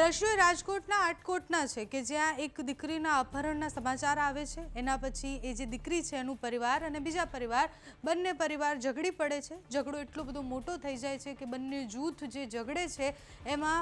દ્રશ્યો રાજકોટના આટકોટના છે કે જ્યાં એક દીકરીના અપહરણના સમાચાર આવે છે। એના પછી એ જે દીકરી છે એનું પરિવાર અને બીજા પરિવાર બંને પરિવાર ઝઘડી પડે છે। ઝઘડો એટલો બધો મોટો થઈ જાય છે કે બંને જૂથ જે ઝઘડે છે એમાં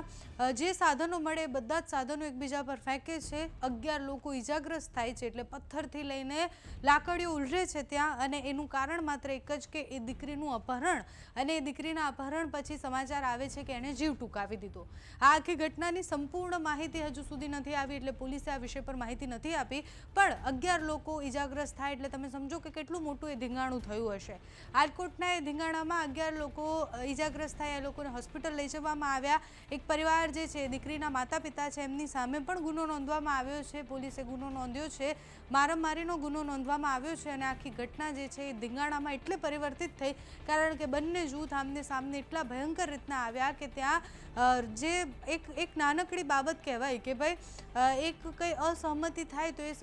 જે સાધનો મળે બધા જ સાધનો એકબીજા પર ફેંકે છે। 11 લોકો ઈજાગ્રસ્ત થાય છે, એટલે પથ્થરથી લઈને લાકડીઓ ઉલરે છે ત્યાં। અને એનું કારણ માત્ર એક જ કે એ દીકરીનું અપહરણ અને એ દીકરીના અપહરણ પછી સમાચાર આવે છે કે એણે જીવ ટૂંકાવી દીધો। આ આખી ઘટનાની સંપૂર્ણ માહિતી હજુ સુધી નથી આવી, એટલે પોલીસે આ વિષય પર માહિતી નથી આપી। પણ 11 લોકો ઈજાગ્રસ્ત થાય એટલે તમે સમજો કે કેટલું મોટું એ ધીંગાણું થયું હશે। રાજકોટના એ ધીંગાણામાં 11 લોકો ઈજાગ્રસ્ત થયા, એ લોકોને હોસ્પિટલ લઈ જવામાં આવ્યા। એક પરિવાર જે છે, દીકરીના માતા પિતા છે, એમની સામે પણ ગુનો નોંધવામાં આવ્યો છે। પોલીસે ગુનો નોંધ્યો છે, મારામારીનો ગુનો નોંધવામાં આવ્યો છે। અને આખી ઘટના જે છે એ ધીંગાણામાં એટલે પરિવર્તિત થઈ કારણ કે બંને જૂથ આમને સામને એટલા ભયંકર રીતના આવ્યા કે ત્યાં જે એક નાનકડી બાબત કહેવાય કે ભાઈ એક કંઈ અસહમતિ થાય તો એ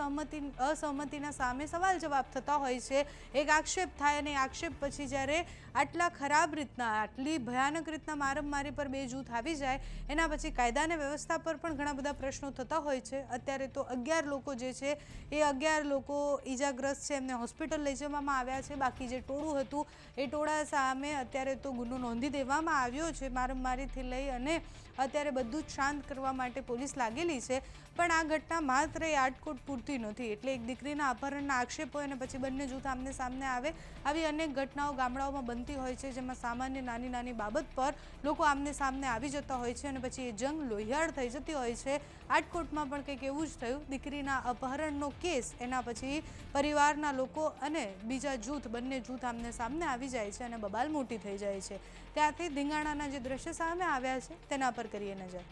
અસહમતિના સામે સવાલ જવાબ થતા હોય છે, એક આક્ષેપ થાય અને આક્ષેપ પછી જ્યારે આટલા ખરાબ રીતના આટલી ભયાનક રીતના મારામારી પર બે જૂથ આવી જાય એના પછી કાયદા અને વ્યવસ્થા પર પણ ઘણા બધા પ્રશ્નો થતા હોય છે। અત્યારે તો 11 લોકો જે છે એ 11 લોકો ઈજાગ્રસ્ત છે, એમને હોસ્પિટલ લઈ જવામાં આવ્યા છે। બાકી જે ટોળું હતું એ ટોળા સામે અત્યારે તો ગુનો નોંધી દેવામાં આવ્યો છે મારામારીથી લઈ, અને અત્યારે બધું જ શાંત કરવા માટે પોલીસ લાગેલી છે। પણ આ ઘટના માત્ર એ આટકોટ પૂરતી નથી, એટલે એક દીકરીના અપહરણના આક્ષેપ હોય અને પછી બંને જૂથ આમને સામને આવે, આવી અનેક ઘટનાઓ ગામડાઓમાં બનતી હોય છે જેમાં સામાન્ય નાની નાની બાબત પર લોકો આમને સામને આવી જતા હોય છે અને પછી એ જંગ લોહિયાળ થઈ જતી હોય છે। આટકોટમાં પણ કંઈક એવું જ થયું। દીકરીના અપહરણનો કેસ, એના પછી પરિવારના લોકો અને બીજા જૂથ બંને જૂથ આમને સામને આવી જાય છે અને બબાલ મોટી થઈ જાય છે। ત્યાંથી ધીંગાણાના જે દ્રશ્ય સામે આવ્યા છે તેના પર કરીએ નજર।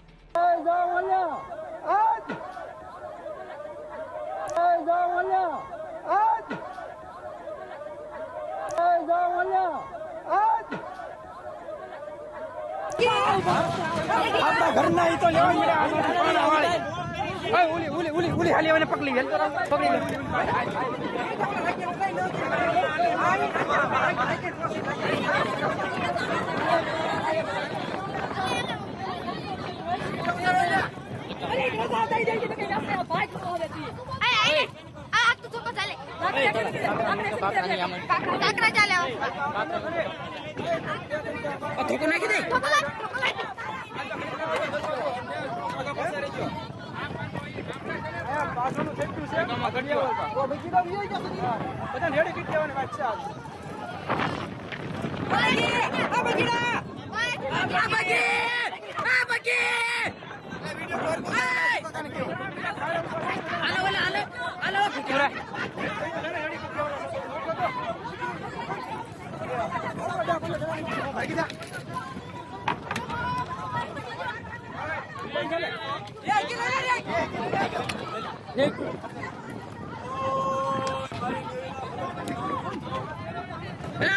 આપણા ઘરના ઈ તો લેવા મળ્યા ઉલી હાલી આવે પકડી લે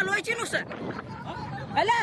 Loici nu se. Ala.